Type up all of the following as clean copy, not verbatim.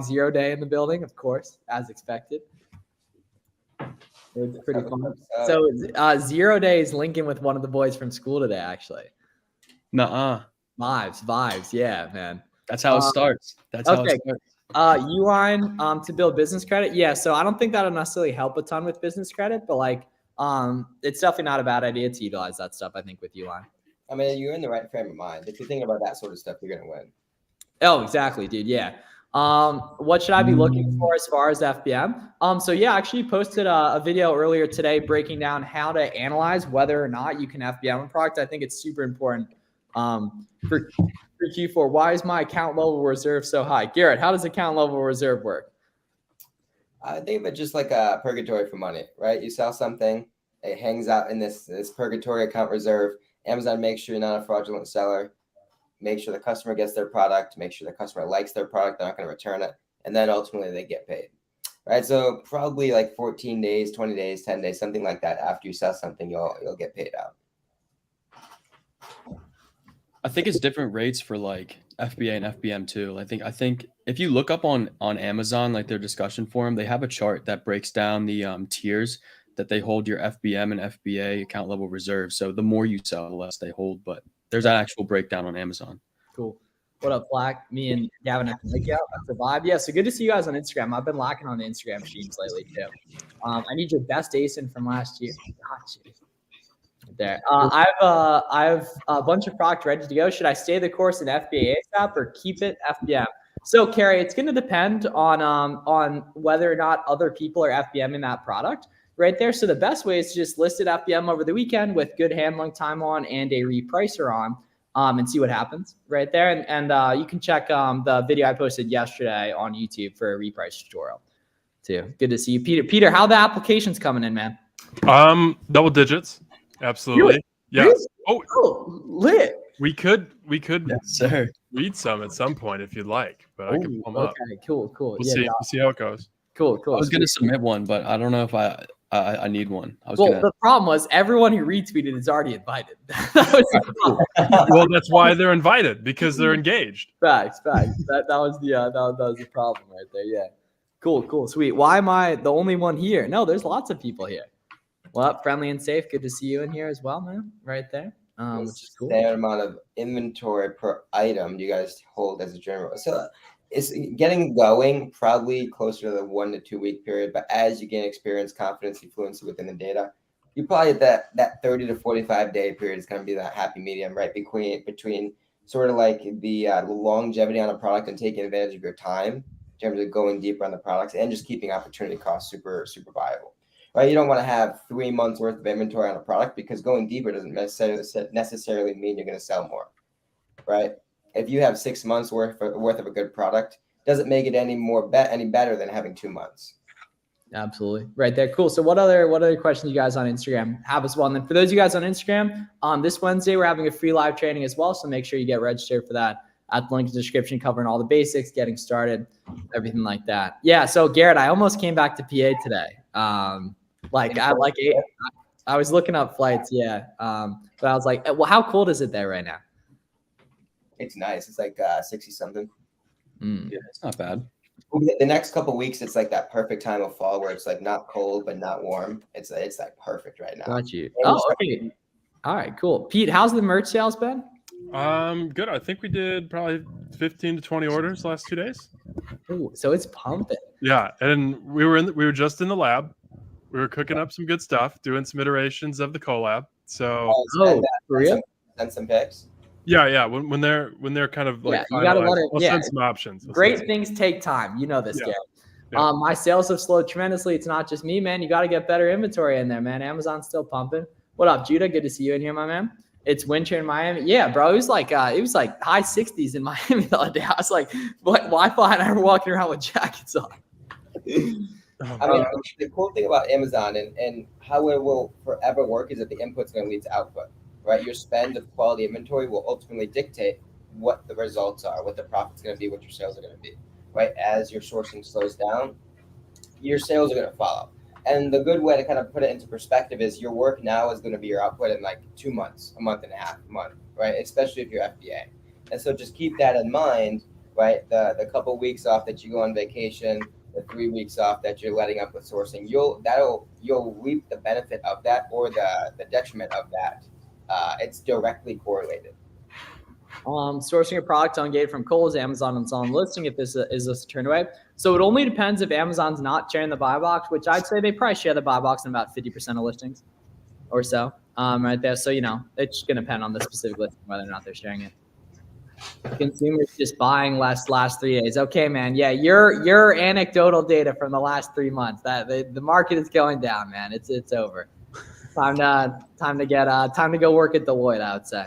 Zero Day in the building, of course, as expected. It's pretty fun. So Zero Day is linking with one of the boys from school today, actually. Nuh-uh. Vibes. Yeah, man. That's how it starts. That's how it starts. Uline to build business credit. Yeah, so I don't think that'll necessarily help a ton with business credit, but like it's definitely not a bad idea to utilize that stuff, I think, with Uline. I mean, you're in the right frame of mind. If you're thinking about that sort of stuff, you're gonna win. Oh, exactly, dude. Yeah. What should I be looking for as far as FBM? So yeah, I actually posted a video earlier today breaking down how to analyze whether or not you can FBM a product. I think it's super important for Q4. Why is my account level reserve so high? Garrett, how does account level reserve work? I think of it just like a purgatory for money, right? You sell something, it hangs out in this purgatory account reserve. Amazon makes sure you're not a fraudulent seller. Make sure the customer gets their product, make sure the customer likes their product, they're not going to return it, and then ultimately they get paid, right? So probably like 14 days, 20 days, 10 days, something like that. After you sell something, you'll get paid out. I think it's different rates for like FBA and FBM too. I think if you look up on Amazon, like their discussion forum, they have a chart that breaks down the tiers that they hold your FBM and FBA account level reserve. So the more you sell, the less they hold. But there's an actual breakdown on Amazon. Cool. What up, Black? Me and Gavin have to make out. That's the vibe. Yeah, so good to see you guys on Instagram. I've been lacking on the Instagram streams lately too. I need your best ASIN from last year. Gotcha. There. I have a bunch of product ready to go. Should I stay the course in FBA ASAP or keep it FBM? So, Carrie, it's going to depend on whether or not other people are FBMing that product right there. So the best way is to just list it FBM over the weekend with good handling time on and a repricer on and see what happens right there. And you can check the video I posted yesterday on YouTube for a reprice tutorial too. Good to see you, Peter. Peter, how the applications coming in, man? Double digits. Absolutely. Really? Yeah. Really? Oh, lit. We could Yes, sir. read some at some point if you'd like, but I can pull them up. Okay, cool. We'll see how it goes. Cool. I was gonna submit one, but I don't know if I need one. The problem was everyone who retweeted is already invited. That was the problem. Well, that's why they're invited, because they're engaged. Facts. That was the problem right there. Yeah. Cool, sweet. Why am I the only one here? No, there's lots of people here. Well, friendly and safe. Good to see you in here as well, man. Right there. Which is cool. Same amount of inventory per item you guys hold as a general. So it's getting going probably closer to the 1 to 2 week period. But as you gain experience, confidence, fluency within the data, you probably that 30 to 45 day period is going to be that happy medium, right? Between sort of like the longevity on a product and taking advantage of your time in terms of going deeper on the products and just keeping opportunity costs super viable. Right, you don't want to have 3 months worth of inventory on a product because going deeper doesn't necessarily mean you're going to sell more, right? If you have 6 months worth of a good product, doesn't make it any better than having 2 months. Absolutely, right there. Cool. So what other questions you guys on Instagram have as well? And then for those of you guys on Instagram, this Wednesday we're having a free live training as well. So make sure you get registered for that at the link in the description, covering all the basics, getting started, everything like that. Yeah. So Garrett, I almost came back to PA today. I was looking up flights, yeah. But I was like, well, how cold is it there right now? It's nice. It's like 60 something. Yeah, it's not bad. The next couple of weeks, it's like that perfect time of fall where it's like not cold but not warm. It's like perfect right now. Got you. Oh, okay. All right, cool. Pete, how's the merch sales been? Good. I think we did probably 15 to 20 orders last 2 days. Ooh, so it's pumping. Yeah, and we were just in the lab. We were cooking up some good stuff, doing some iterations of the collab. So for real? Send some pics. Yeah. When they're kind of like, you gotta let it. We'll send some options. Great things take time. You know this, Garrett. Yeah. My sales have slowed tremendously. It's not just me, man. You got to get better inventory in there, man. Amazon's still pumping. What up, Judah? Good to see you in here, my man. It's winter in Miami. Yeah, bro. It was like high 60s in Miami the other day. I was like, what Wi-Fi? And I were walking around with jackets on. I mean, the cool thing about Amazon and how it will forever work is that the input's going to lead to output, right? Your spend of quality inventory will ultimately dictate what the results are, what the profit's going to be, what your sales are going to be, right? As your sourcing slows down, your sales are going to follow. And the good way to kind of put it into perspective is your work now is going to be your output in like 2 months, a month and a half, right? Especially if you're FBA. And so just keep that in mind right? The couple weeks off that you go on vacation, the 3 weeks off that you're letting up with sourcing, you'll reap the benefit of that or the detriment of that. It's directly correlated. Sourcing a product on Gate from Kohl's, Amazon, and selling listing if this is this a turn away. So it only depends if Amazon's not sharing the buy box, which I'd say they probably share the buy box in about 50% of listings or so, right there. So, it's going to depend on the specific listing, whether or not they're sharing it. Consumers just buying less last 3 days. Okay, man. Yeah, your anecdotal data from the last 3 months that the market is going down, man. It's over. Time to go work at Deloitte, I would say.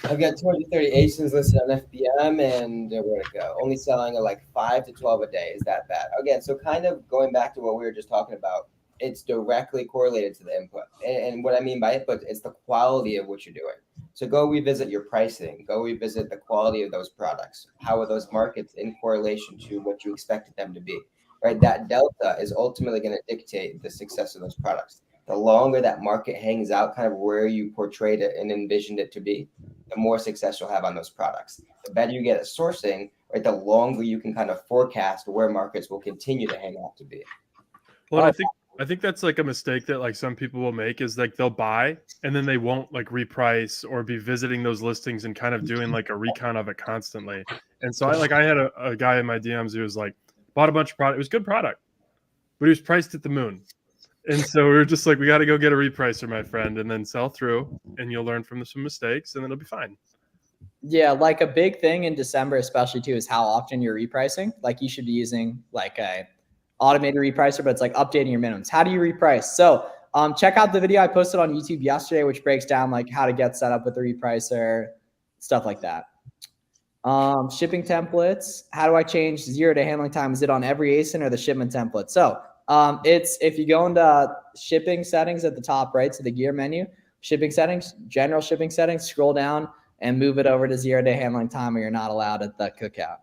I've got 230 ASINs listed on FBM, and where'd it go? Only selling at like 5 to 12 a day. Is that bad? Again, so kind of going back to what we were just talking about, it's directly correlated to the input. And what I mean by input is the quality of what you're doing. So go revisit your pricing. Go revisit the quality of those products. How are those markets in correlation to what you expected them to be? Right? That delta is ultimately going to dictate the success of those products. The longer that market hangs out kind of where you portrayed it and envisioned it to be, the more success you'll have on those products. The better you get at sourcing, right, the longer you can kind of forecast where markets will continue to hang out to be. Well, I think that's like a mistake that like some people will make is like they'll buy and then they won't like reprice or be visiting those listings and kind of doing like a recon of it constantly. And so I had a guy in my DMs who was like bought a bunch of product. It was good product, but he was priced at the moon. And so we were just like, we got to go get a repricer, my friend, and then sell through, and you'll learn from some mistakes, and then it'll be fine. Yeah, like a big thing in December, especially too, is how often you're repricing. Like you should be using like a automated repricer, but it's like updating your minimums. How do you reprice? So check out the video I posted on YouTube yesterday, which breaks down like how to get set up with the repricer, stuff like that. Shipping templates. How do I change 0 to handling time? Is it on every ASIN or the shipment template? So it's if you go into shipping settings at the top right, so the gear menu, shipping settings, general shipping settings, scroll down and move it over to 0 day handling time, or you're not allowed at the cookout.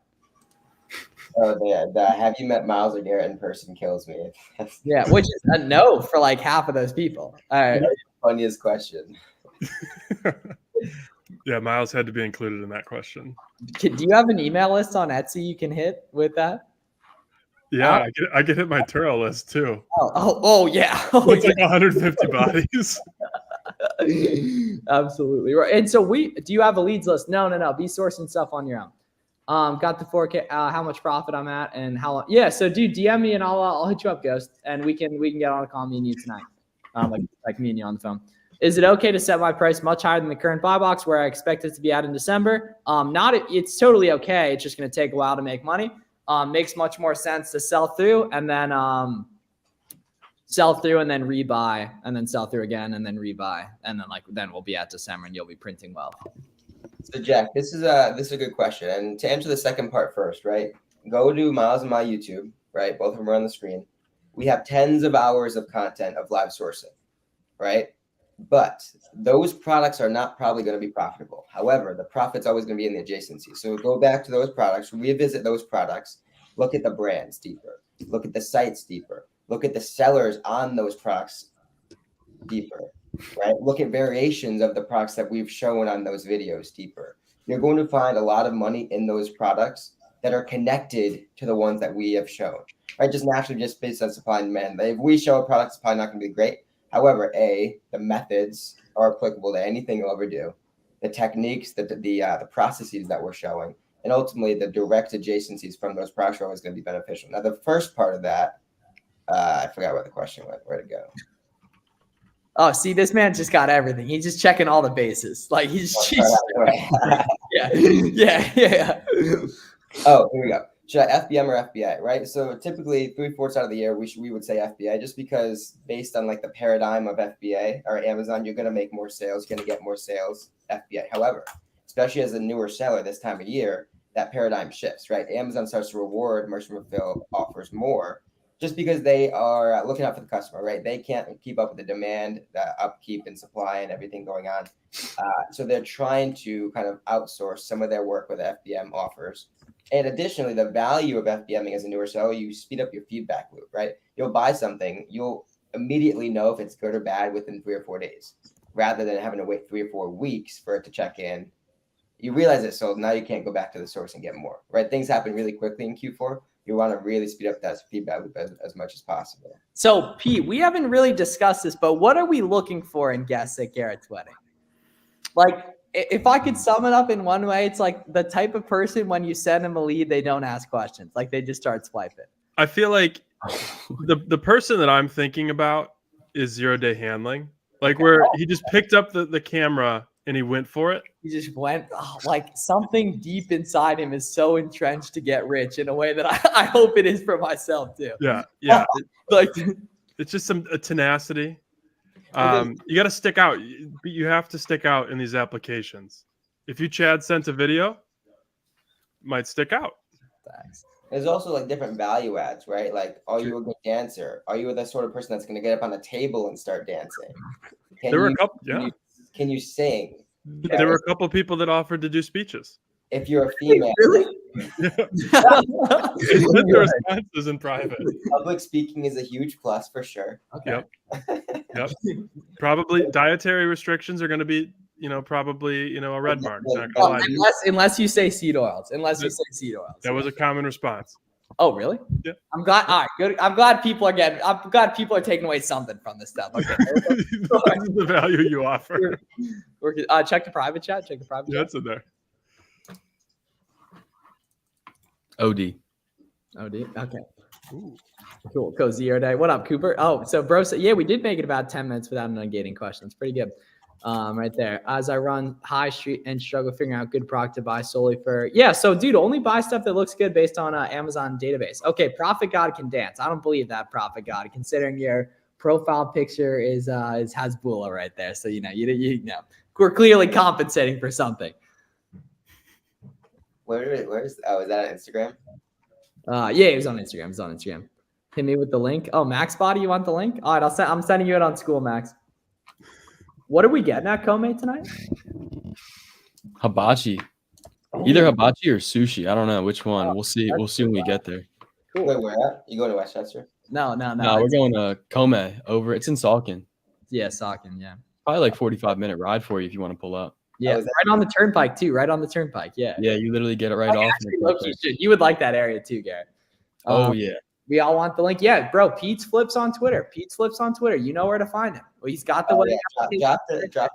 Oh yeah, the have you met Miles or Garrett in person kills me. Yeah, which is a no for like half of those people. All right. Funniest question. Yeah, Miles had to be included in that question. Do you have an email list on Etsy you can hit with that? Yeah, I could hit my Turo list too. Oh yeah. It's like 150 bodies. Absolutely right. And so do you have a leads list? No. Be sourcing stuff on your own. Got the 4K, how much profit I'm at and how long. Yeah. So dude, DM me and I'll hit you up, Ghost, and we can get on a call, me and you tonight. Like me and you on the phone. Is it okay to set my price much higher than the current buy box where I expect it to be at in December? It's totally okay. It's just going to take a while to make money. Makes much more sense to sell through and then rebuy and then sell through again and then rebuy. And then we'll be at December and you'll be printing well. So Jack, this is a good question. And to answer the second part first, right? Go to Miles and my YouTube, right? Both of them are on the screen. We have tens of hours of content of live sourcing, right? But those products are not probably going to be profitable. However, the profit's always going to be in the adjacency. So go back to those products, revisit those products, look at the brands deeper, look at the sites deeper, look at the sellers on those products deeper, right? Look at variations of the products that we've shown on those videos deeper. You're going to find a lot of money in those products that are connected to the ones that we have shown, right? Just naturally, just based on supply and demand. If we show a product, it's probably not going to be great. However, the methods are applicable to anything you'll ever do. The techniques, the processes that we're showing, and ultimately the direct adjacencies from those products are always going to be beneficial. Now, the first part of that, I forgot where the question went. Where'd it go? Oh, see, this man just got everything. He's just checking all the bases. Like he's yeah. Oh, here we go. Should I FBM or FBA, right? So typically 3/4 out of the year, we would say FBA just because based on like the paradigm of FBA or Amazon, you're going to make more sales, you're going to get more sales FBA. However, especially as a newer seller this time of year, that paradigm shifts, right? Amazon starts to reward merchant fulfill offers more just because they are looking out for the customer, right? They can't keep up with the demand, the upkeep and supply and everything going on. So they're trying to kind of outsource some of their work with FBM offers. And additionally, the value of FBMing as a newer seller, you speed up your feedback loop, right? You'll buy something, you'll immediately know if it's good or bad within 3 or 4 days, rather than having to wait 3 or 4 weeks for it to check in. You realize it, so now you can't go back to the source and get more, right? Things happen really quickly in Q4. You want to really speed up that feedback loop as much as possible. So, Pete, we haven't really discussed this, but what are we looking for in guests at Garrett's wedding? Like, if I could sum it up in one way, it's like the type of person when you send them a lead, they don't ask questions. Like, they just start swiping. I feel like the person that I'm thinking about is 0 Day Handling, like where he just picked up the camera and he went for it. He just went, like something deep inside him is so entrenched to get rich in a way that I hope it is for myself too. Yeah. Like, It's just a tenacity. You got to stick out. You have to stick out in these applications. If you Chad sent a video, might stick out. thanks. There's also like different value adds, right? Like, are you a good dancer? Are you the sort of person that's going to get up on a table and start dancing? There were a couple. Yeah. Can you sing? There were a couple people that offered to do speeches. If you're a female, Really? They sent their responses in private. public speaking is a huge plus for sure. Okay. Yep. Probably dietary restrictions are going to be, probably, a red mark. Not gonna lie to you. Unless you say seed oils. Unless you say seed oils. That was a common response. Oh, really? Yeah. I'm glad. All right, good. I'm glad people are taking away something from this stuff. Okay. This is the value you offer. We're good. Check the private chat. Check the private Yeah, chat. it's in there. OD. Oh, dude. Okay. Ooh. Cool. Cozy day. What up, Cooper? Oh, so bro said, yeah, we did make it about 10 minutes without an negating question. It's pretty good. Right there. As I run high street and struggle figuring out good product to buy solely for, yeah. So dude, only buy stuff that looks good based on Amazon database. Okay. Prophet God can dance. I don't believe that, Prophet God, considering your profile picture is Hasbulla right there. So, you know, we're clearly compensating for something. Where's is that on Instagram? Yeah, it was on Instagram. It's on Instagram. Hit me with the link. Oh, Max Body, you want the link? All right, I'm sending you it on school, Max. What are we getting at Kome tonight? Hibachi. Either hibachi or sushi. I don't know which one. We'll see. We'll see when we get there. Cool. Wait, where at? You going to Westchester? No. No, we're going to Kome over. It's in Salkin. Yeah, Saucon, yeah. Probably like 45-minute ride for you if you want to pull up. Yeah, is that- right on the turnpike too. Right on the turnpike. Yeah. Yeah, you literally get it right off. Actually, low-key should. You would like that area too, Garrett. Oh yeah. We all want the link. Yeah, bro. Pete's Flips on Twitter. You know where to find him. Well, he's got the way. Drop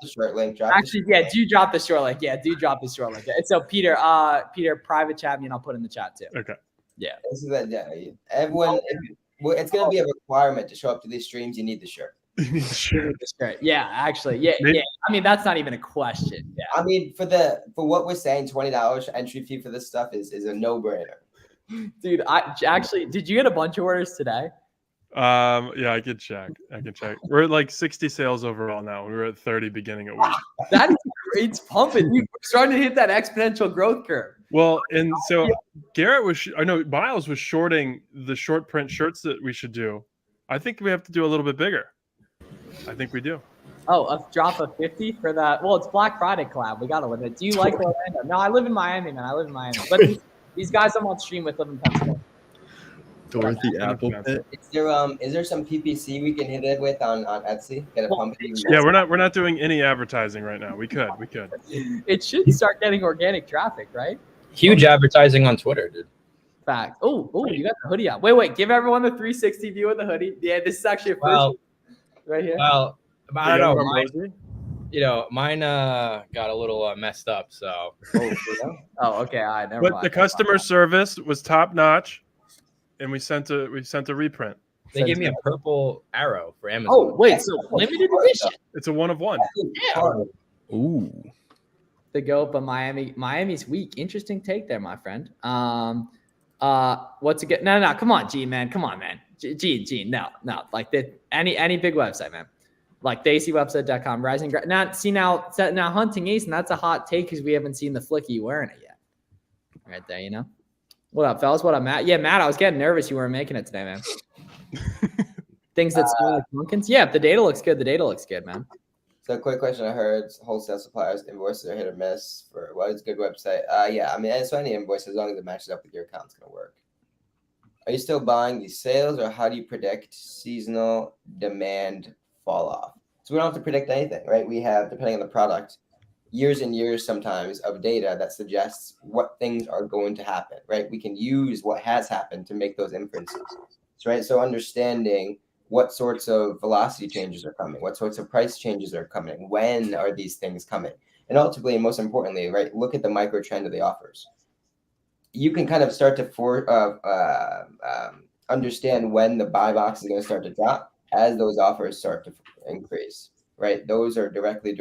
the short link. Actually, yeah, do drop the short link. Yeah, do drop the short link. And so Peter, private chat me and I'll put in the chat too. Okay. Yeah. This is everyone. It's going to be a requirement to show up to these streams. You need the shirt. Great. Yeah, actually, yeah. I mean, that's not even a question. Yeah. I mean, for what we're saying, $20 entry fee for this stuff is a no-brainer. Dude, did you get a bunch of orders today? Yeah, I can check. We're at like 60 sales overall now. We were at 30 beginning of week. That is great. It's pumping. We're starting to hit that exponential growth curve. Well, and so Garrett Miles was shorting the short print shirts that we should do. I think we have to do a little bit bigger. I think we do. Oh, a drop of 50 for that. Well, it's Black Friday collab. We got to limit it. Do you like Orlando? No, I live in Miami, man. But these guys I'm on stream with live in Pennsylvania. Dorothy Apple Pit. Is there some PPC we can hit it with on Etsy? Get a pump. Yeah, we're not doing any advertising right now. We could. It should start getting organic traffic, right? Huge advertising on Twitter, dude. Fact. Oh, you got the hoodie out. Wait. Give everyone the 360 view of the hoodie. Yeah, this is actually a first right here. Well, I don't know. Mine got a little messed up. So. Oh, okay. All right. Never But mind. the customer service was top notch, and we sent a reprint. They gave me a purple arrow for Amazon. Oh, wait. So limited edition. It's a 1 of 1. Yeah. Ooh. To go, but Miami's weak. Interesting take there, my friend. What's it get? No. Come on, Gene, man. Come on, man. Gene. No. Like that. Any big website, man. Like dacywebsite.com. Rising. Now Hunting Ace, and that's a hot take because we haven't seen the flicky wearing it yet. Right there, you know. What up, fellas? What up, Matt? Yeah, Matt. I was getting nervous you weren't making it today, man. Things that smell like pumpkins. Yeah, if the data looks good, man. So a quick question I heard, wholesale suppliers invoices are hit or miss for what is a good website? Yeah, I mean, so any invoice, as long as it matches up with your account, it's going to work. Are you still buying these sales, or how do you predict seasonal demand fall off? So we don't have to predict anything, right? We have, depending on the product, years and years sometimes of data that suggests what things are going to happen, right? We can use what has happened to make those inferences, right? So understanding what sorts of velocity changes are coming, what sorts of price changes are coming, when are these things coming, and ultimately, and most importantly, right, look at the micro trend of the offers. You can kind of start to understand when the buy box is going to start to drop as those offers start to increase, right? Those are directly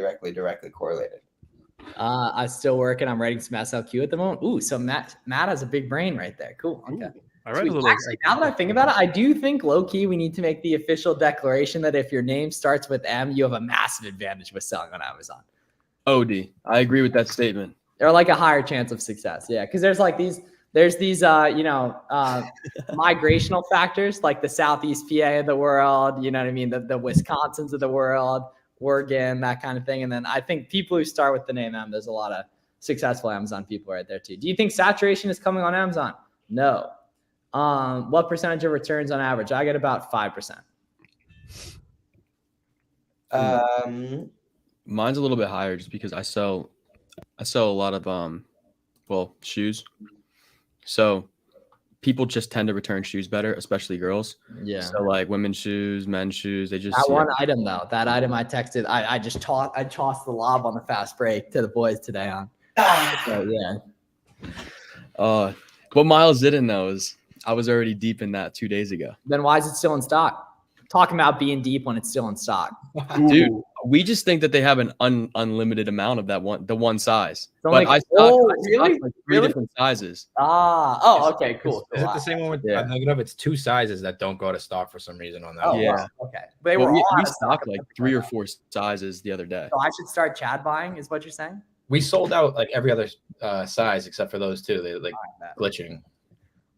correlated. I'm still working. I'm writing some SLQ at the moment. Ooh, so Matt has a big brain right there. Cool. Okay. I read Sweet. a little. Actually, now that I think about it, I do think low key we need to make the official declaration that if your name starts with M, you have a massive advantage with selling on Amazon. OD. I agree with that statement. Or like a higher chance of success. Yeah, because there's these migrational factors like the Southeast PA of the world. You know what I mean? The Wisconsins of the world, Oregon, that kind of thing. And then I think people who start with the name M, there's a lot of successful Amazon people right there too. Do you think saturation is coming on Amazon? No. What percentage of returns on average? I get about 5%. Mine's a little bit higher just because I sell a lot of shoes. So people just tend to return shoes better, especially girls. Yeah. So like women's shoes, men's shoes, they just That one item though, that item I texted, I tossed the lob on the fast break to the boys today on. So, yeah. What Miles didn't know is I was already deep in that 2 days ago. Then why is it still in stock? Talking about being deep when it's still in stock. Dude, we just think that they have an unlimited amount of the one size. So but like, I stocked really? like three different sizes. Okay, cool. Is it the same one with Yeah. I'm thinking of? It's 2 sizes that don't go to stock for some reason on that. Oh, one. Yeah. wow. Okay. They Well, were we all out of stocked stock. like 3 or 4 sizes the other day. So I should start Chad buying, is what you're saying? We sold out like every other size except for those 2. They like glitching.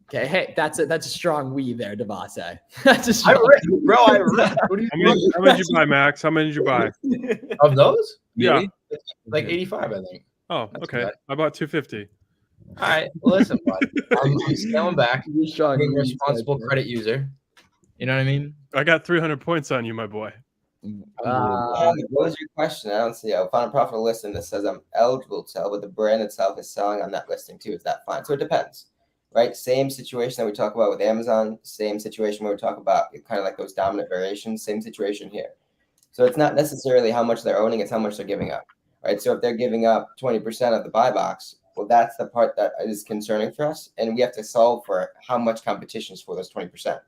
Okay, hey, that's a strong we there, Devase. That's a strong I read. What do you How many did you buy, Max? How many did you buy? of those? Yeah. Like 85, I think. Oh, That's okay. bad. I bought 250. All right, listen, bud. I'm scaling back. You're strong. Being a responsible credit user. You know what I mean? I got 300 points on you, my boy. What was your question? I don't see. I found a profitable listing that says I'm eligible to sell, but the brand itself is selling on that listing too. Is that fine? So it depends, right? Same situation that we talk about with Amazon. Same situation where we talk about kind of like those dominant variations. Same situation here. So it's not necessarily how much they're owning; it's how much they're giving up, right? So if they're giving up 20% of the buy box, well, that's the part that is concerning for us, and we have to solve for how much competition is for those 20%,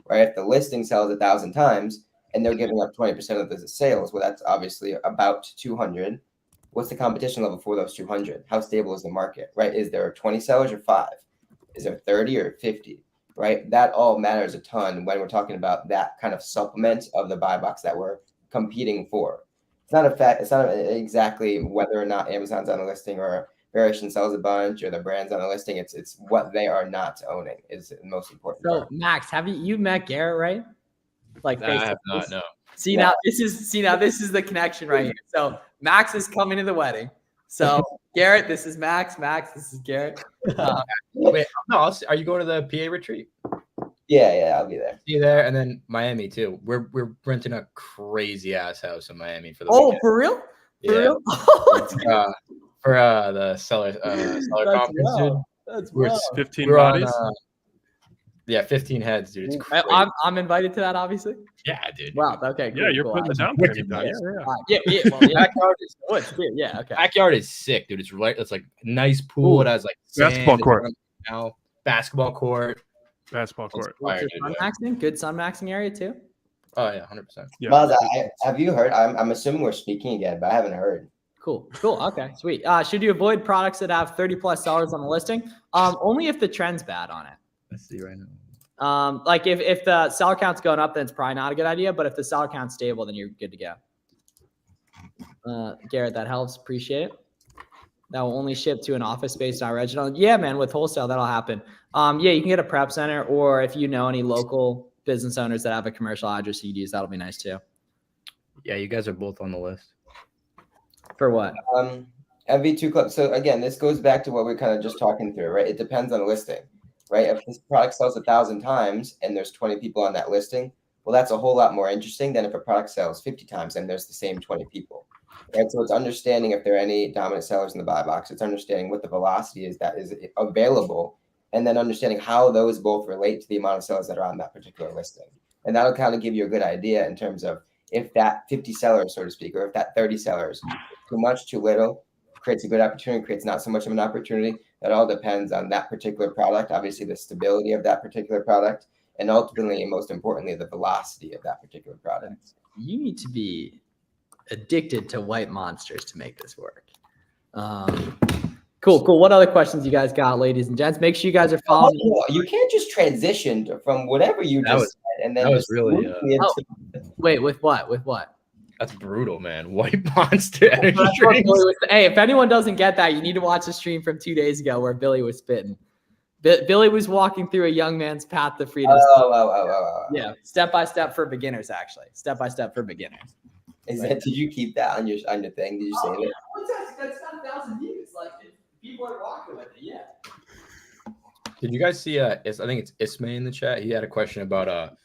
right? If the listing sells 1,000 times and they're giving up 20% of the sales, well, that's obviously about 200. What's the competition level for those 200? How stable is the market, right? Is there 20 sellers or 5? Is there 30 or 50, right? That all matters a ton when we're talking about that kind of supplement of the buy box that we're competing for. It's not a fact. It's not exactly whether or not Amazon's on the listing or Variation sells a bunch or the brand's on the listing. It's what they are not owning is the most important So part. Max, have you met Garrett, right? Like I face to have not. face? No. See now this is the connection right here. So Max is coming to the wedding. So Garrett, this is Max. Max, this is Garrett. Wait, no. Are you going to the PA retreat? Yeah, I'll be there. See you there, and then Miami too. We're renting a crazy ass house in Miami for the Oh, weekend. for real? For Yeah. real? Oh, that's good. For the seller That's conference, dude. wild. That's We're wild. 15 we're on, bodies. 15 heads, dude. It's crazy. I'm invited to that, obviously. Yeah, dude. Wow. Okay. Cool, Yeah, you're cool. putting the down Wicked payment down. nice. Yeah. Yeah. Well, yeah. Backyard is, Woods, yeah. Okay. backyard is sick, dude. It's right. It's like nice pool. Ooh. It has like sand, Basketball it's court. running Now basketball court. Basketball court. What's your Fire, sun dude. maxing? Good sun maxing area too. Oh yeah, 100%. Yeah. Miles, have you heard? I'm assuming we're speaking again, but I haven't heard. Cool. Okay. Sweet. Should you avoid products that have 30 plus sellers on the listing? Only if the trend's bad on it. Let's see right now. Like if the seller count's going up, then it's probably not a good idea. But if the seller count's stable, then you're good to go. Garrett, that helps. Appreciate it. That will only ship to an office space, not regional. Yeah, man. With wholesale, that'll happen. Yeah, you can get a prep center, or if you know any local business owners that have a commercial address you could use, that'll be nice too. Yeah, you guys are both on the list. For what? MV2 Club. So again, this goes back to what we're kind of just talking through, right? It depends on the listing, right? If this product sells 1,000 times and there's 20 people on that listing, well, that's a whole lot more interesting than if a product sells 50 times and there's the same 20 people, Right, so it's understanding if there are any dominant sellers in the buy box. It's understanding what the velocity is that is available, and then understanding how those both relate to the amount of sellers that are on that particular listing. And that'll kind of give you a good idea in terms of if that 50 sellers, so to speak, or if that 30 sellers, too much, too little, creates a good opportunity, creates not so much of an opportunity. That all depends on that particular product, obviously the stability of that particular product, and ultimately, and most importantly, the velocity of that particular product. You need to be addicted to white monsters to make this work. Cool. What other questions you guys got, ladies and gents? Make sure you guys are following. You can't just transition from whatever you That just was- said and then that was just really, move into- Wait, with what? With what? That's brutal, man. White monster energy That's what drinks. Billy was- hey, if anyone doesn't get that, you need to watch the stream from 2 days ago where Billy was spitting. Billy was walking through a young man's path to freedom. Oh. Yeah, step by step for beginners, actually. Step by step for beginners. Did you keep that on your thing? Did you say that? That's got 1,000 views. Like people are walking with it. Yeah. Did you guys see? I think it's Ismay in the chat. He had a question about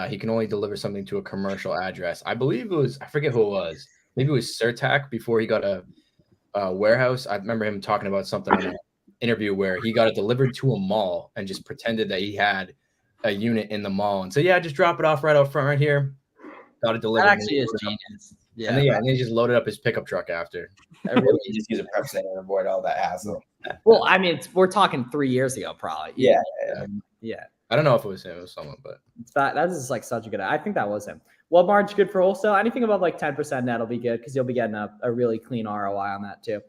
he can only deliver something to a commercial address. I believe it was. I forget who it was. Maybe it was Sertac before he got a warehouse. I remember him talking about something in an interview where he got it delivered to a mall and just pretended that he had a unit in the mall and said, "Yeah, just drop it off right out front, right here." Got it delivered. That actually is genius. Yeah. And then he just loaded up his pickup truck after. I really- You just use a prep center and avoid all that hassle. well, I mean, we're talking 3 years ago, probably. Yeah. Yeah. I don't know if it was him, it was someone, but That is like such a good. I think that was him. Well, Marge, good for wholesale. Anything above like 10% net will be good because you'll be getting a really clean ROI on that too.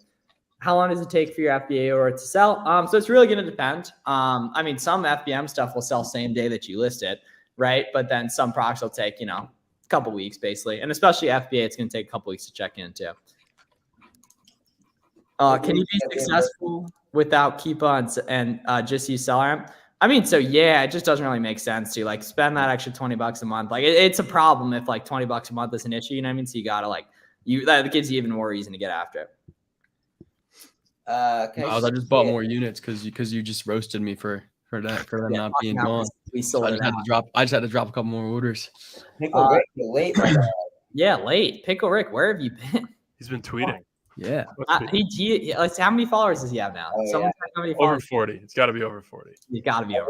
How long does it take for your FBA or to sell? So it's really going to depend. I mean, some FBM stuff will sell same day that you list it, right? But then some products will take, a couple weeks basically. And especially FBA, it's going to take a couple weeks to check in too. Can you be successful without Keepa and just use SellerAmp? I mean, so yeah, it just doesn't really make sense to like spend that extra $20 a month. Like it's a problem if like $20 a month is an issue, you know what I mean? So you gotta that gives you even more reason to get after it. I just bought more units because you just roasted me for them not being gone. We So sold I it just had out. to drop. I just had to drop a couple more orders. Pickle Rick, you're late. my guy. Yeah, late. Pickle Rick, where have you been? He's been tweeting. Yeah. How many followers does he have now? Oh, Someone check how many Over followers. 40. It's got to be over 40. He's got to be over.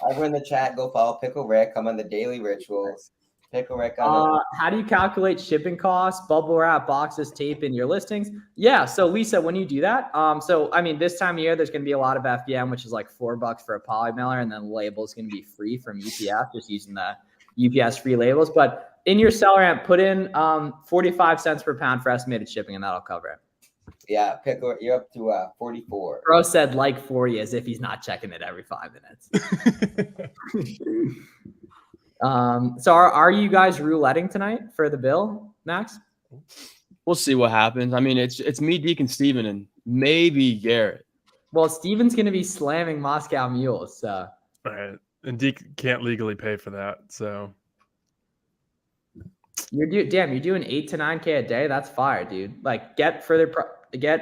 Everyone in the chat, go follow Pickle Rick. Come on the daily rituals. Pickle Rick on How do you calculate shipping costs, bubble wrap, boxes, tape in your listings? Yeah. So Lisa, when you do that, so I mean, this time of year, there's going to be a lot of FBM, which is like $4 for a poly mailer, and then label is going to be free from UPS, just using the UPS free labels. But in your SellerAmp, put in 45 cents per pound for estimated shipping, and that'll cover it. Yeah, Pickle, you're up to 44. Bro said like 40 as if he's not checking it every 5 minutes. So are you guys rouletting tonight for the bill, Max? We'll see what happens. I mean, it's me, Deacon Steven, and maybe Garrett. Well, Steven's going to be slamming Moscow Mules. So. All right. And Deke can't legally pay for that. So You're doing 8 to 9K a day. That's fire, dude. Like get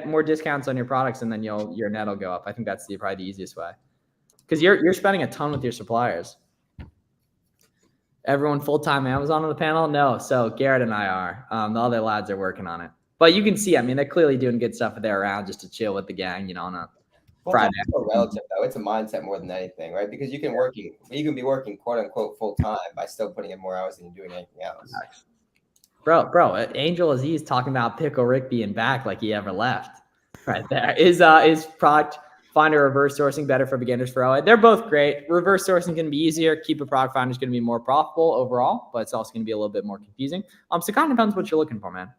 more discounts on your products, and then your net will go up. I think that's probably the easiest way, because you're spending a ton with your suppliers. Everyone full-time Amazon on the panel? No. So Garrett and I are. The other lads are working on it. But you can see, I mean, they're clearly doing good stuff if they're around just to chill with the gang, on a Friday. It's also relative though. It's a mindset more than anything, right? Because you can be working quote unquote full time by still putting in more hours than you're doing anything else. Bro, Angel Aziz talking about Pickle Rick being back like he ever left. Right there. Is product finder reverse sourcing better for beginners for OA? They're both great. Reverse sourcing is going to be easier. Keep a product finder is going to be more profitable overall, but it's also going to be a little bit more confusing. So it kind of depends what you're looking for, man.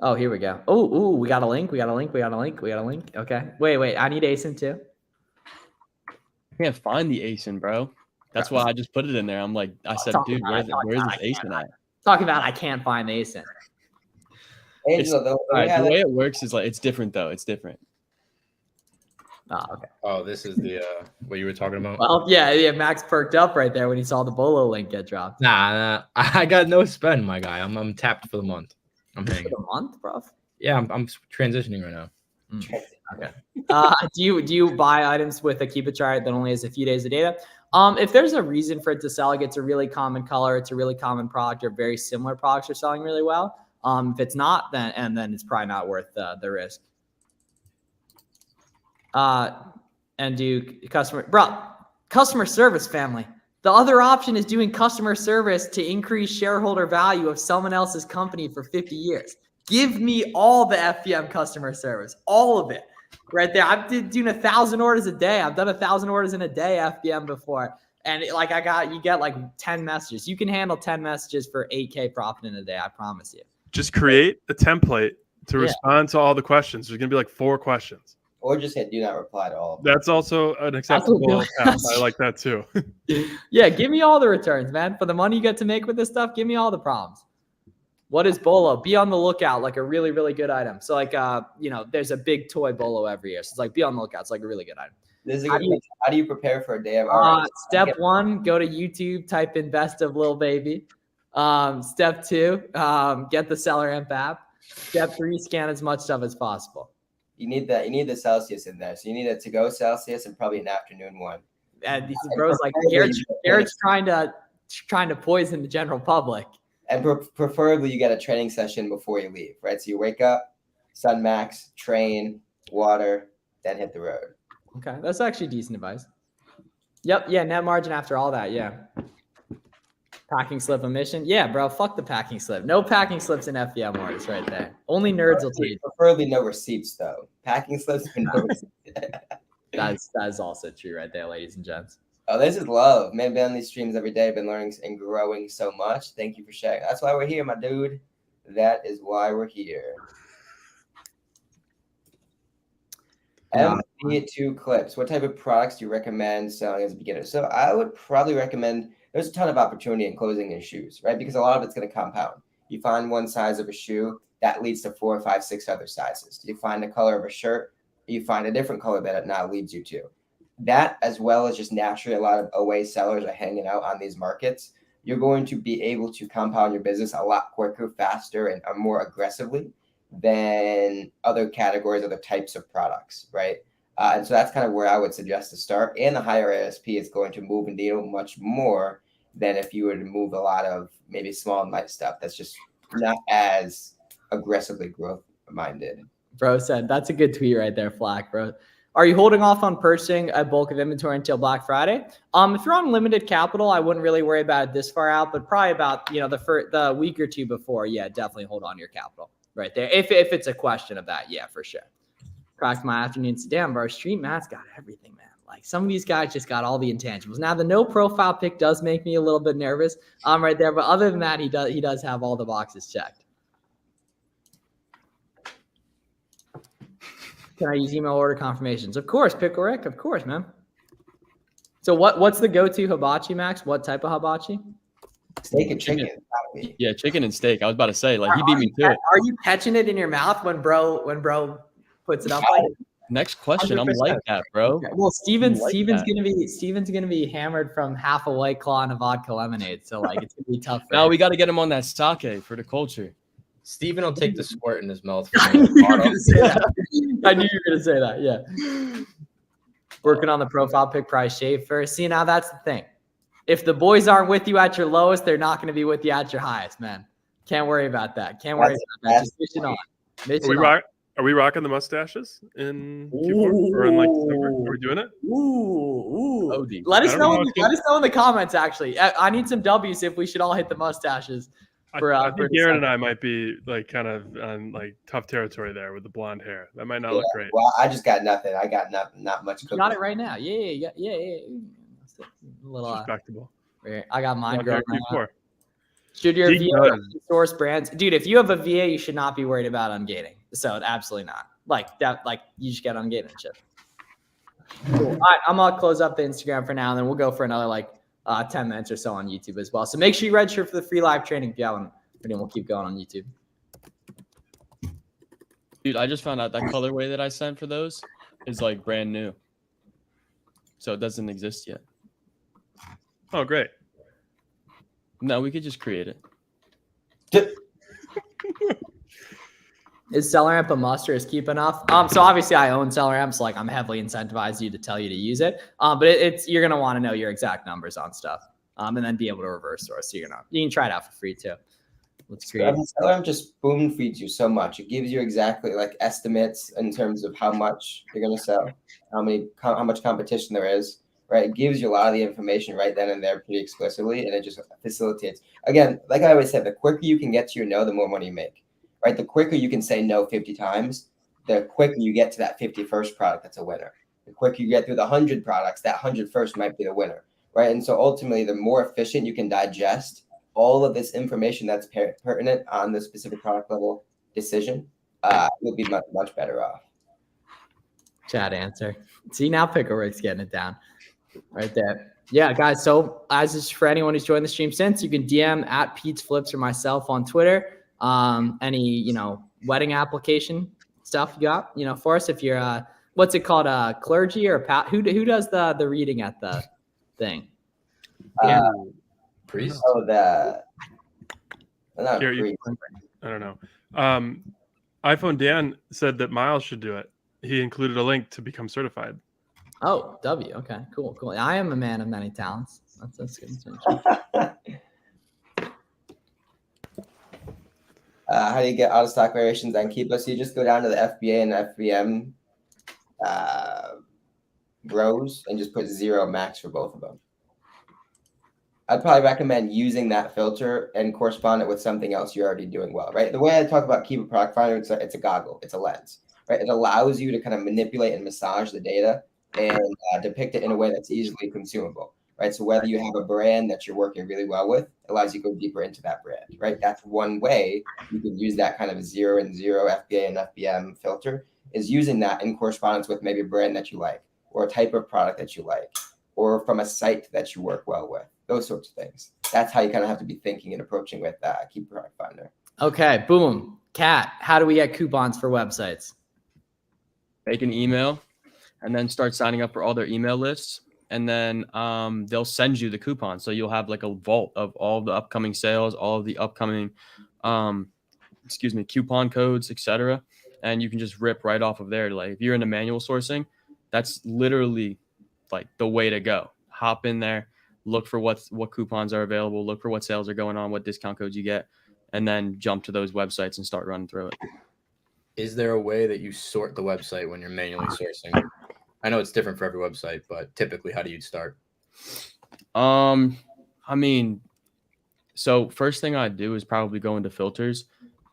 Oh, here we go. Oh, we got a link. Okay. Wait. I need ASIN too. I can't find the ASIN, bro. That's why I just put it in there. I'm like, I said, dude, where's this ASIN at? Talking about I can't find the ASIN. Angela, The way it works is like it's different though. It's different. Oh, okay. oh, this is the what you were talking about. Well, yeah. Max perked up right there when he saw the Bolo link get dropped. Nah, I got no spend, my guy. I'm tapped for the month. I'm For hanging. the month, bro. Yeah, I'm transitioning right now. Okay. Do you buy items with a Keep It chart that only has a few days of data? If there's a reason for it to sell, like it's a really common color, it's a really common product, or very similar products are selling really well. If it's not, then it's probably not worth the risk. And do customer service, family. The other option is doing customer service to increase shareholder value of someone else's company for 50 years. Give me all the FBM customer service, all of it right there. I'm doing 1,000 orders a day. I've done 1,000 orders in a day FBM before. And you get like 10 messages. You can handle 10 messages for 8K profit in a day. I promise you. Just create a template to respond to all the questions. There's going to be like 4 questions. Or just hit do not reply to all of them. That's also an acceptable path. I like that too. Yeah, give me all the returns, man. For the money you get to make with this stuff, give me all the problems. What is Bolo? Be on the lookout, like a really, really good item. So like, there's a big toy Bolo every year. So it's like, be on the lookout. It's like a really good item. This is a good question. How do you prepare for a day of RS? Step 1, go to YouTube, type in best of Lil Baby. Step 2, get the Seller Amp app. Step 3, scan as much stuff as possible. You need the Celsius in there. So you need a to-go Celsius and probably an afternoon one. And these bros like Garrett's trying to poison the general public. And preferably you get a training session before you leave, right? So you wake up, sun max, train, water, then hit the road. Okay, that's actually decent advice. Yep, yeah, net margin after all that, yeah. Packing slip emission. Yeah, bro, fuck the packing slip. No packing slips in FBM orders right there. Only nerds will teach. Preferably no receipts, though. Packing slips and no receipts. That is also true right there, ladies and gents. Oh, this is love. Man, been on these streams every day. Been learning and growing so much. Thank you for sharing. That's why we're here, my dude. That is why we're here. MP2 clips. What type of products do you recommend selling as a beginner? So I would probably recommend, there's a ton of opportunity in closing in shoes, right? Because a lot of it's going to compound. You find one size of a shoe, that leads to 4, 5, 6 other sizes. You find the color of a shirt, you find a different color that it now leads you to. That, as well as just naturally a lot of OA sellers are hanging out on these markets, you're going to be able to compound your business a lot quicker, faster, and more aggressively than other categories, other types of products, right? And so that's kind of where I would suggest to start. And the higher ASP is going to move the needle much more than if you were to move a lot of maybe small and light stuff that's just not as aggressively growth minded. Bro said, that's a good tweet right there, Flack, bro. Are you holding off on purchasing a bulk of inventory until Black Friday? If you're on limited capital, I wouldn't really worry about it this far out, but probably about, the week or two before, yeah, definitely hold on to your capital right there. If it's a question of that, yeah, for sure. Cracked my afternoons. Damn, bro, Street Matt's got everything, man. Like some of these guys just got all the intangibles. Now the no profile pick does make me a little bit nervous. Right there, but other than that, he does have all the boxes checked. Can I use email order confirmations? Of course, Pickle Rick. Of course, man. So what's the go-to hibachi, Max? What type of hibachi? Steak and chicken. Yeah, chicken and steak. I was about to say, like, he beat me to it. Are you catching it in your mouth when bro puts it up? Like Next question. 100%. I'm like that, bro. Okay. Well, Steven's gonna be hammered from half a White Claw and a vodka lemonade, so like it's gonna be tough. Now we got to get him on that sake for the culture. Steven will take the squirt in his mouth. I knew you were gonna say that. Yeah. Working on the profile pick price shave first. See, now that's the thing. If the boys aren't with you at your lowest, they're not going to be with you at your highest, man. Can't worry about that. Can't worry about that. Just mission on. Are we rocking the mustaches in Q4 or in like December? Are we doing it? Ooh. OD. Let us know in the comments. Actually, I need some W's if we should all hit the mustaches. I think Garrett and I might be like kind of on like tough territory there with the blonde hair. That might not look great. Well, I just got nothing. I got not much. You got it right now. Yeah. A little respectable. I got mine growing right. Should your VA source brands, dude? If you have a VA, you should not be worried about ungating. So absolutely not. Like that. Like you just get ungated and shit. Cool. All right, I'm gonna close up the Instagram for now, and then we'll go for another 10 minutes or so on YouTube as well. So make sure you register for the free live training if you haven't. And then we'll keep going on YouTube. Dude, I just found out that colorway that I sent for those is like brand new. So it doesn't exist yet. Oh, great. No, we could just create it. Is SellerAmp a must or is Keep enough? So obviously I own SellerAmp, so like I'm heavily incentivized you to tell you to use it. But it's you're gonna want to know your exact numbers on stuff, and then be able to reverse source. So you can try it out for free too. Let's create. SellerAmp just spoon feeds you so much. It gives you exactly like estimates in terms of how much you're gonna sell, how much competition there is. Right, it gives you a lot of the information right then and there pretty explicitly, and it just facilitates. Again, like I always said, the quicker you can get to your no, the more money you make. Right, the quicker you can say no 50 times, the quicker you get to that 51st product that's a winner. The quicker you get through the 100 products, that 101st might be the winner. Right, and so ultimately, the more efficient you can digest all of this information that's pertinent on the specific product level decision, you'll be much, much better off. Chat answer. See, now Picklewick's getting it down. Right there. Yeah, guys. So as is for anyone who's joined the stream since, you can DM at Pete's Flips or myself on Twitter. Any wedding application stuff you got for us. If you're what's it called, clergy or who does the reading at the thing? Priest. Oh, not Here, priest. I don't know. iPhone Dan said that Miles should do it. He included a link to become certified. Oh, W. Okay, cool. I am a man of many talents. That's good. How do you get out of stock variations on Keepa? So you just go down to the FBA and FBM rows and just put 0 max for both of them. I'd probably recommend using that filter and correspond it with something else you're already doing well, right? The way I talk about Keepa Product Finder, it's a goggle, it's a lens, right? It allows you to kind of manipulate and massage the data and depict it in a way that's easily consumable, right? So whether you have a brand that you're working really well with, it allows you to go deeper into that brand, right? That's one way you can use that kind of 0 and 0 FBA and FBM filter, is using that in correspondence with maybe a brand that you like, or a type of product that you like, or from a site that you work well with, those sorts of things. That's how you kind of have to be thinking and approaching with Keepa Product Finder. Okay, boom. Kat, how do we get coupons for websites? Make an email and then start signing up for all their email lists. And then they'll send you the coupons. So you'll have like a vault of all the upcoming sales, all of the upcoming, coupon codes, etc. And you can just rip right off of there. Like if you're into manual sourcing, that's literally like the way to go. Hop in there, look for what coupons are available, look for what sales are going on, what discount codes you get, and then jump to those websites and start running through it. Is there a way that you sort the website when you're manually sourcing? I know it's different for every website, but typically, how do you start? So first thing I do is probably go into filters,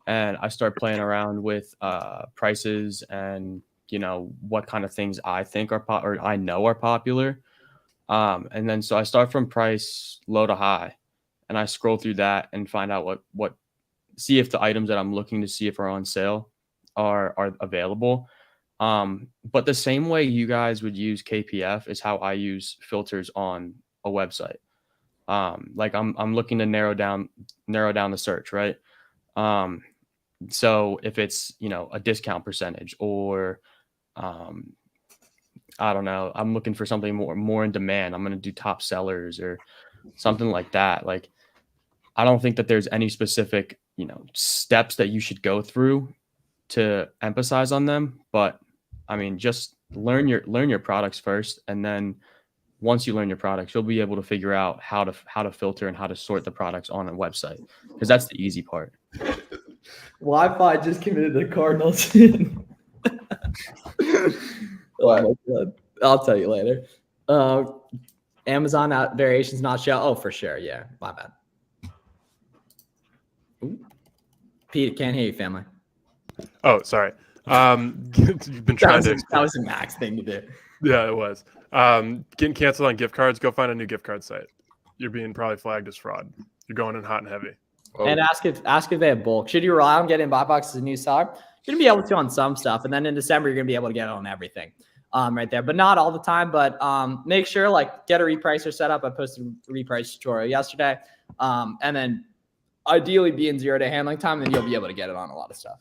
and I start playing around with prices and what kind of things I think are or I know are popular. And then so I start from price low to high, and I scroll through that and find out see if the items that I'm looking to see if are on sale are available. But the same way you guys would use KPF is how I use filters on a website. Like I'm looking to narrow down the search, right? So if it's a discount percentage, or I don't know, I'm looking for something more in demand, I'm going to do top sellers or something like that. Like I don't think that there's any specific steps that you should go through to emphasize on them, but I mean, just learn your products first, and then once you learn your products, you'll be able to figure out how to filter and how to sort the products on a website, because that's the easy part. Wi-Fi just committed the Cardinals. What? Oh my God. I'll tell you later. Amazon variations not show. Oh, for sure. Yeah, my bad. Ooh. Pete, can't hear you, family. Oh, sorry. You've been trying to. That was a Max thing to do. Yeah, it was. Getting canceled on gift cards. Go find a new gift card site. You're being probably flagged as fraud. You're going in hot and heavy. Oh, And ask if they have bulk. Should you rely on getting buy box as a new seller? You're gonna be able to on some stuff, and then in December you're gonna be able to get it on everything, right there. But not all the time. But make sure get a repricer set up. I posted a reprice tutorial yesterday, and then ideally be in 0-day handling time, then you'll be able to get it on a lot of stuff.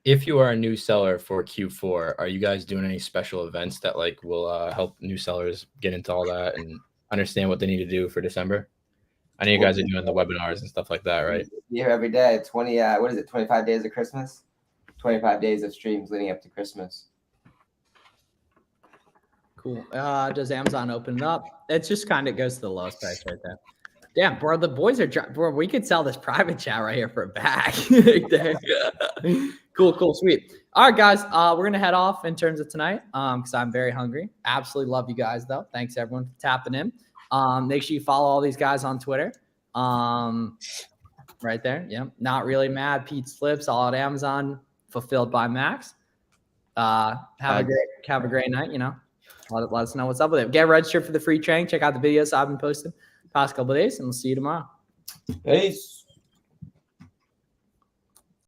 if you are a new seller for Q4, are you guys doing any special events that will help new sellers get into all that and understand what they need to do for December? I know you guys are doing the webinars and stuff like that, right? Here every day, 25 days of Christmas, 25 days of streams leading up to Christmas. Cool. Does Amazon open it up? It just kind of goes to the lowest price right there. Damn, bro, the boys are bro. We could sell this private chat right here for a bag. Cool, sweet. All right, guys, we're gonna head off in terms of tonight, because I'm very hungry. Absolutely love you guys, though. Thanks everyone for tapping in. Make sure you follow all these guys on Twitter. Right there, yeah. Not really mad. Pete's Flips, all at Amazon, fulfilled by Max. Have a great night. You know, let us know what's up with it. Get registered for the free training. Check out the videos I've been posting past couple of days, and we'll see you tomorrow. Peace.